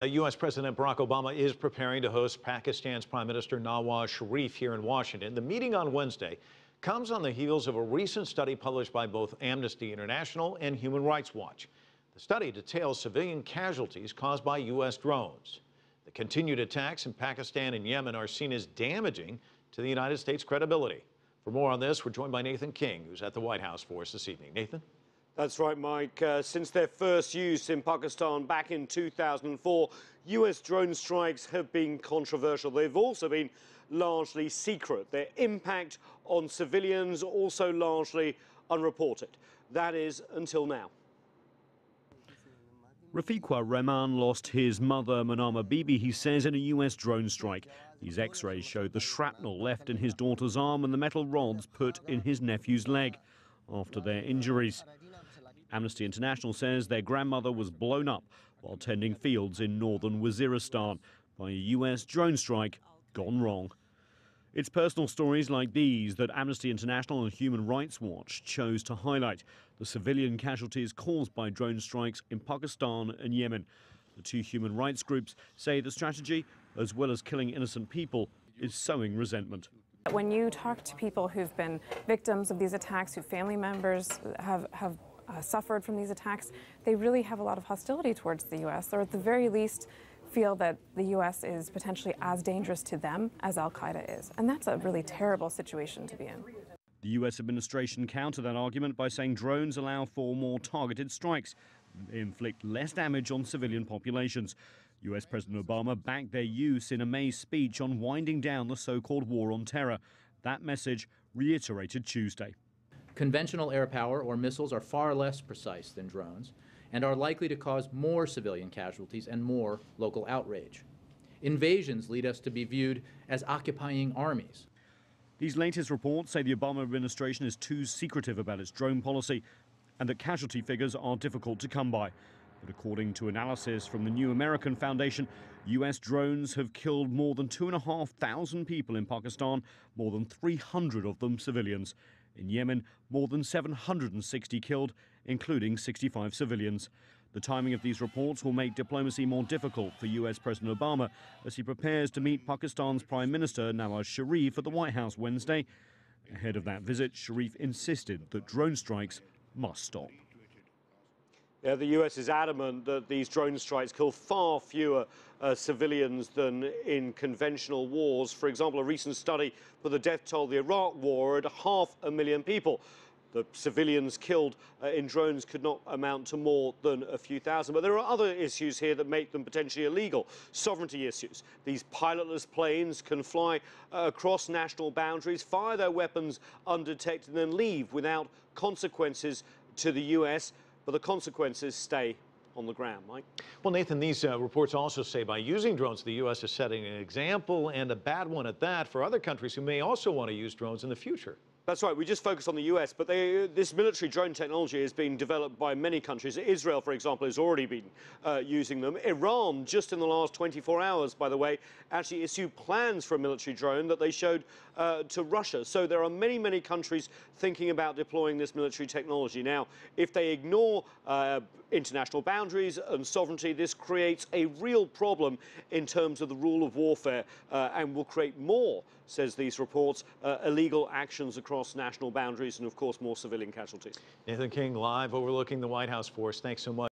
U.S. President Barack Obama is preparing to host Pakistan's Prime Minister Nawaz Sharif here in Washington. The meeting on Wednesday comes on the heels of a recent study published by both Amnesty International and Human Rights Watch. The study details civilian casualties caused by U.S. drones. The continued attacks in Pakistan and Yemen are seen as damaging to the United States' credibility. For more on this, we're joined by Nathan King, who's at the White House for us this evening. Nathan? That's right, Mike. Since their first use in Pakistan back in 2004, U.S. drone strikes have been controversial. They've also been largely secret. Their impact on civilians also largely unreported. That is, until now. Rafiqua Rehman lost his mother, Manama Bibi, he says, in a U.S. drone strike. These x-rays showed the shrapnel left in his daughter's arm and the metal rods put in his nephew's leg after their injuries. Amnesty International says their grandmother was blown up while tending fields in northern Waziristan by a U.S. drone strike gone wrong. It's personal stories like these that Amnesty International and Human Rights Watch chose to highlight, the civilian casualties caused by drone strikes in Pakistan and Yemen. The two human rights groups say the strategy, as well as killing innocent people, is sowing resentment. When you talk to people who've been victims of these attacks, whose family members have suffered from these attacks, they really have a lot of hostility towards the U.S., or at the very least feel that the U.S. is potentially as dangerous to them as al-Qaeda is. And that's a really terrible situation to be in. The U.S. administration countered that argument by saying drones allow for more targeted strikes. They inflict less damage on civilian populations. U.S. President Obama backed their use in a May speech on winding down the so-called war on terror. That message reiterated Tuesday. Conventional air power or missiles are far less precise than drones and are likely to cause more civilian casualties and more local outrage. Invasions lead us to be viewed as occupying armies. These latest reports say the Obama administration is too secretive about its drone policy and that casualty figures are difficult to come by. But according to analysis from the New American Foundation, U.S. drones have killed more than 2,500 people in Pakistan, more than 300 of them civilians. In Yemen, more than 760 killed, including 65 civilians. The timing of these reports will make diplomacy more difficult for U.S. President Obama as he prepares to meet Pakistan's Prime Minister Nawaz Sharif at the White House Wednesday. Ahead of that visit, Sharif insisted that drone strikes must stop. Yeah, the U.S. is adamant that these drone strikes kill far fewer civilians than in conventional wars. For example, a recent study put the death toll of the Iraq war at 500,000 people. The civilians killed in drones could not amount to more than a few thousand. But there are other issues here that make them potentially illegal. Sovereignty issues. These pilotless planes can fly across national boundaries, fire their weapons undetected, and then leave without consequences to the U.S., but the consequences stay on the ground, Mike. Well, Nathan, these reports also say by using drones, the U.S. is setting an example, and a bad one at that, for other countries who may also want to use drones in the future. That's right. We just focus on the U.S., but this military drone technology is being developed by many countries. Israel, for example, has already been using them. Iran, just in the last 24 hours, by the way, actually issued plans for a military drone that they showed to Russia. So there are many, many countries thinking about deploying this military technology. Now, if they ignore international boundaries and sovereignty, this creates a real problem in terms of the rule of warfare and will create more, says these reports, illegal actions across national boundaries and, of course, more civilian casualties. Nathan King live overlooking the White House for us. Thanks so much.